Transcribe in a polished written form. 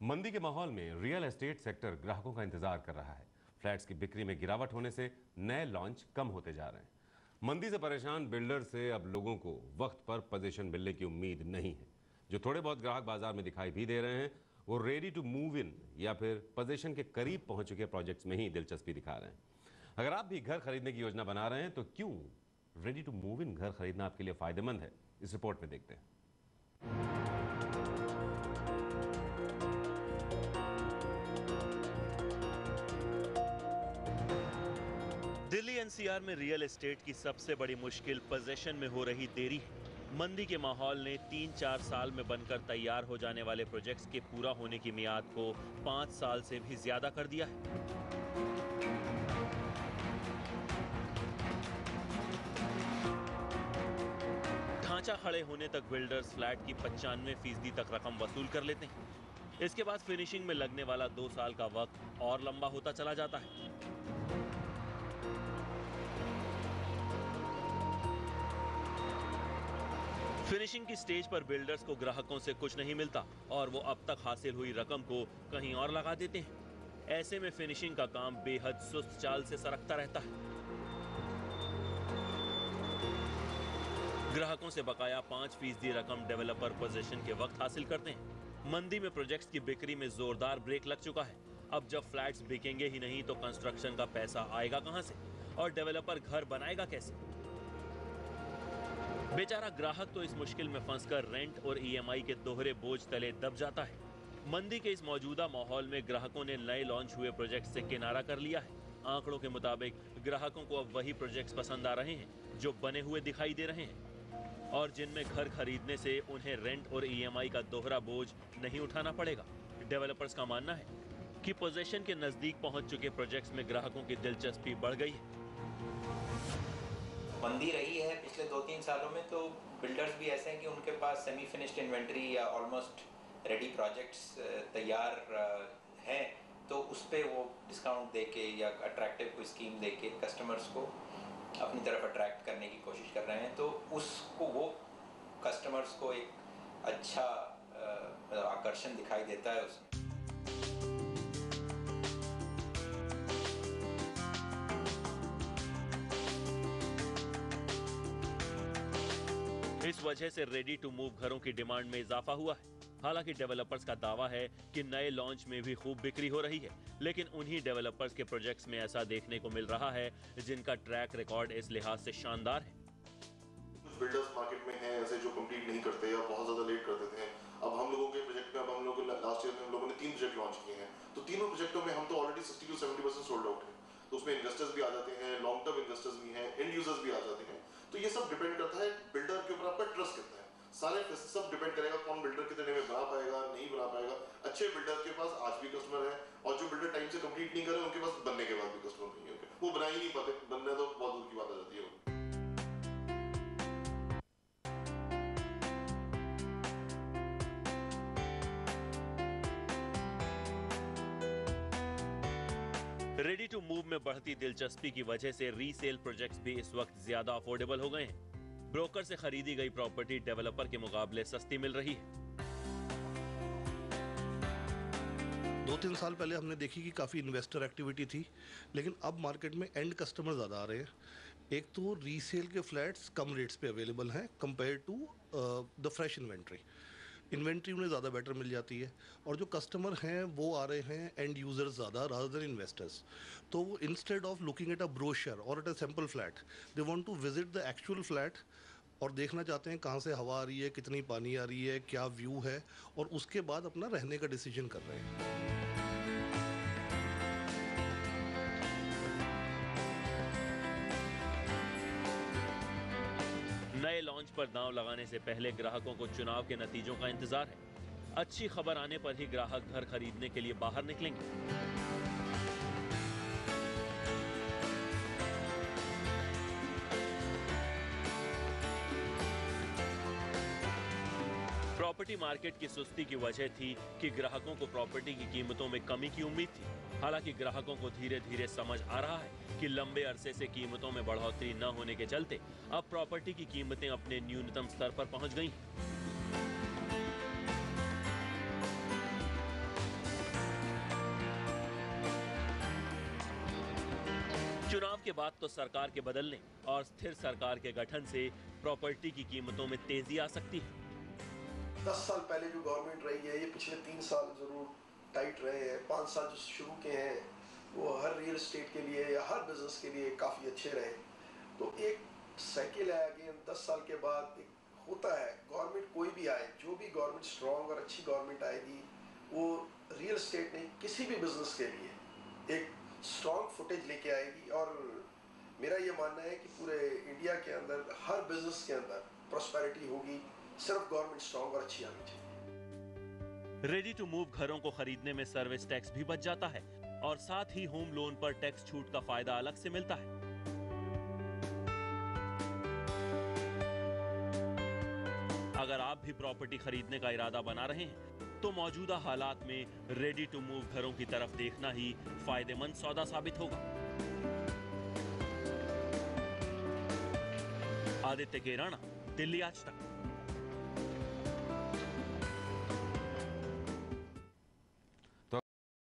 मंदी के माहौल में रियल एस्टेट सेक्टर ग्राहकों का इंतजार कर रहा है। फ्लैट्स की बिक्री में गिरावट होने से नए लॉन्च कम होते जा रहे हैं। मंदी से परेशान बिल्डर से अब लोगों को वक्त पर पोजीशन मिलने की उम्मीद नहीं है। जो थोड़े बहुत ग्राहक बाजार में दिखाई भी दे रहे हैं वो रेडी टू मूव इन या फिर पोजीशन के करीब पहुंच चुके प्रोजेक्ट्स में ही दिलचस्पी दिखा रहे हैं। अगर आप भी घर खरीदने की योजना बना रहे हैं तो क्यों रेडी टू मूव इन घर खरीदना आपके लिए फायदेमंद है, इस रिपोर्ट में देखते हैं। दिल्ली एनसीआर में रियल एस्टेट की सबसे बड़ी मुश्किल पोजीशन में हो रही देरी है। मंदी के माहौल ने 3-4 साल में बनकर तैयार हो जाने वाले प्रोजेक्ट्स के पूरा होने की मियाद को 5 साल से भी ज्यादा कर दिया है। ढांचा खड़े होने तक बिल्डर्स फ्लैट की 95% तक रकम वसूल कर लेते हैं। इसके बाद फिनिशिंग में लगने वाला 2 साल का वक्त और लंबा होता चला जाता है। फिनिशिंग की स्टेज पर बिल्डर्स को ग्राहकों से कुछ नहीं मिलता और वो अब तक हासिल हुई रकम को कहीं और लगा देते हैं। ऐसे में फिनिशिंग का काम बेहद सुस्त चाल से सरकता रहता है। ग्राहकों से बकाया 5% रकम डेवलपर पोजीशन के वक्त हासिल करते हैं। मंदी में प्रोजेक्ट्स की बिक्री में जोरदार ब्रेक लग चुका है। अब जब फ्लैट्स बिकेंगे ही नहीं तो कंस्ट्रक्शन का पैसा आएगा कहां से और डेवलपर घर बनाएगा कैसे? बेचारा ग्राहक तो इस मुश्किल में फंसकर रेंट और ईएमआई के दोहरे बोझ तले दब जाता है। मंदी के इस मौजूदा माहौल में ग्राहकों ने नए लॉन्च हुए प्रोजेक्ट से किनारा कर लिया है। आंकड़ों के मुताबिक ग्राहकों को अब वही प्रोजेक्ट्स पसंद आ रहे हैं जो बने हुए दिखाई दे रहे हैं और जिनमें घर खरीदने से उन्हें रेंट और ईएमआई का दोहरा बोझ नहीं उठाना पड़ेगा। डेवलपर्स का मानना है कि पोजीशन के नजदीक पहुंच चुके प्रोजेक्ट्स में ग्राहकों की दिलचस्पी बढ़ गई है। मंदी रही है पिछले 2-3 सालों में, तो बिल्डर्स भी ऐसे हैं कि उनके पास सेमी फिनिश्ड इन्वेंट्री या ऑलमोस्ट रेडी प्रोजेक्ट्स तैयार हैं, तो उस पर वो डिस्काउंट देके या अट्रैक्टिव कोई स्कीम देके कस्टमर्स को अपनी तरफ अट्रैक्ट करने की कोशिश कर रहे हैं। तो उसको वो कस्टमर्स को एक अच्छा आकर्षण दिखाई देता है उसमें। इस वजह से रेडी टू मूव घरों की डिमांड में इजाफा हुआ है। हालांकि डेवलपर्स का दावा है कि नए लॉन्च में भी खूब बिक्री हो रही है, लेकिन उन्हीं डेवलपर्स के प्रोजेक्ट्स में ऐसा देखने को मिल रहा है जिनका ट्रैक रिकॉर्ड इस लिहाज से शानदार है। कुछ बिल्डर्स मार्केट में हैं ऐसे जो कंप्लीट नहीं करते या बहुत ज्यादा लेट कर देते हैं। अब हम लोगों के प्रोजेक्ट में, अब हम लोगों लास्ट ईयर में हम लोगों ने 3 प्रोजेक्ट लॉन्च किए हैं, तो तीनों प्रोजेक्टों में हम तो ऑलरेडी 60 to 70% सोल्ड आउट है। तो उसमें इन्वेस्टर्स भी आ जाते हैं, लॉन्ग टर्म इन्वेस्टर्स भी हैं, एंड यूजर्स भी आ जाते हैं। तो ये सब डिपेंड करता है बिल्डर के ऊपर आपका ट्रस्ट कितना है। सारे सब डिपेंड करेगा कौन बिल्डर कितने में बना पाएगा, नहीं बना पाएगा। अच्छे बिल्डर के पास आज भी कस्टमर है और जो बिल्डर टाइम से कंप्लीट नहीं करे उनके पास बनने के बाद भी कस्टमर नहीं है। वो बना ही नहीं पाते, बनने तो बहुत दूर की बात आ जाती है। रेडी टू मूव में बढ़ती दिलचस्पी की वजह से रीसेल प्रोजेक्ट्स भी इस वक्त ज्यादा अफोर्डेबल हो गए हैं। ब्रोकर से खरीदी गई प्रॉपर्टी डेवलपर के मुकाबले सस्ती मिल रही है। 2-3 साल पहले हमने देखी कि काफ़ी इन्वेस्टर एक्टिविटी थी, लेकिन अब मार्केट में एंड कस्टमर ज़्यादा आ रहे हैं। एक तो रीसेल के फ्लैट्स कम रेट्स पे अवेलेबल हैं compare to the fresh inventory उन्हें ज़्यादा बेटर मिल जाती है, और जो कस्टमर हैं वो आ रहे हैं एंड यूजर्स ज़्यादा रादर देन इन्वेस्टर्स। तो वो instead of looking at a brochure और at a sample flat, they want to visit the actual flat और देखना चाहते हैं कहाँ से हवा आ रही है, कितनी पानी आ रही है, क्या व्यू है, और उसके बाद अपना रहने का डिसीजन कर रहे हैं। नए लॉन्च पर दांव लगाने से पहले ग्राहकों को चुनाव के नतीजों का इंतजार है। अच्छी खबर आने पर ही ग्राहक घर खरीदने के लिए बाहर निकलेंगे। प्रॉपर्टी मार्केट की सुस्ती की वजह थी कि ग्राहकों को प्रॉपर्टी की कीमतों में कमी की उम्मीद थी। हालांकि ग्राहकों को धीरे धीरे समझ आ रहा है कि लंबे अरसे से कीमतों में बढ़ोतरी न होने के चलते अब प्रॉपर्टी की कीमतें अपने न्यूनतम स्तर पर पहुंच गई हैं। के बाद तो सरकार के बदलने और स्थिर सरकार के गठन से प्रॉपर्टी की कीमतों में तेजी आ सकती है। 10 साल पहले जो गवर्नमेंट रही है, ये पिछले 3 साल जरूर टाइट रहे हैं। 5 साल जो शुरू के हैं वो हर रियल एस्टेट के लिए या हर बिजनेस के लिए काफ़ी अच्छे रहे। तो एक साइकिल है अगेन 10 साल के बाद एक होता है। गवर्नमेंट कोई भी आए, जो भी गवर्नमेंट स्ट्रॉन्ग और अच्छी गवर्नमेंट आएगी, वो रियल एस्टेट नहीं किसी भी बिजनेस के लिए एक स्ट्रॉन्ग फुटेज लेके आएगी। और मेरा ये मानना है कि पूरे इंडिया के अंदर हर बिजनेस के अंदर प्रॉस्पेरिटी होगी, सिर्फ गवर्नमेंट स्ट्रॉन्ग और अच्छी आनी चाहिए। रेडी टू मूव घरों को खरीदने में सर्विस टैक्स भी बच जाता है और साथ ही होम लोन पर टैक्स छूट का फायदा अलग से मिलता है। अगर आप भी प्रॉपर्टी खरीदने का इरादा बना रहे हैं तो मौजूदा हालात में रेडी टू मूव घरों की तरफ देखना ही फायदेमंद सौदा साबित होगा। आदित्य केराना, दिल्ली आज तक।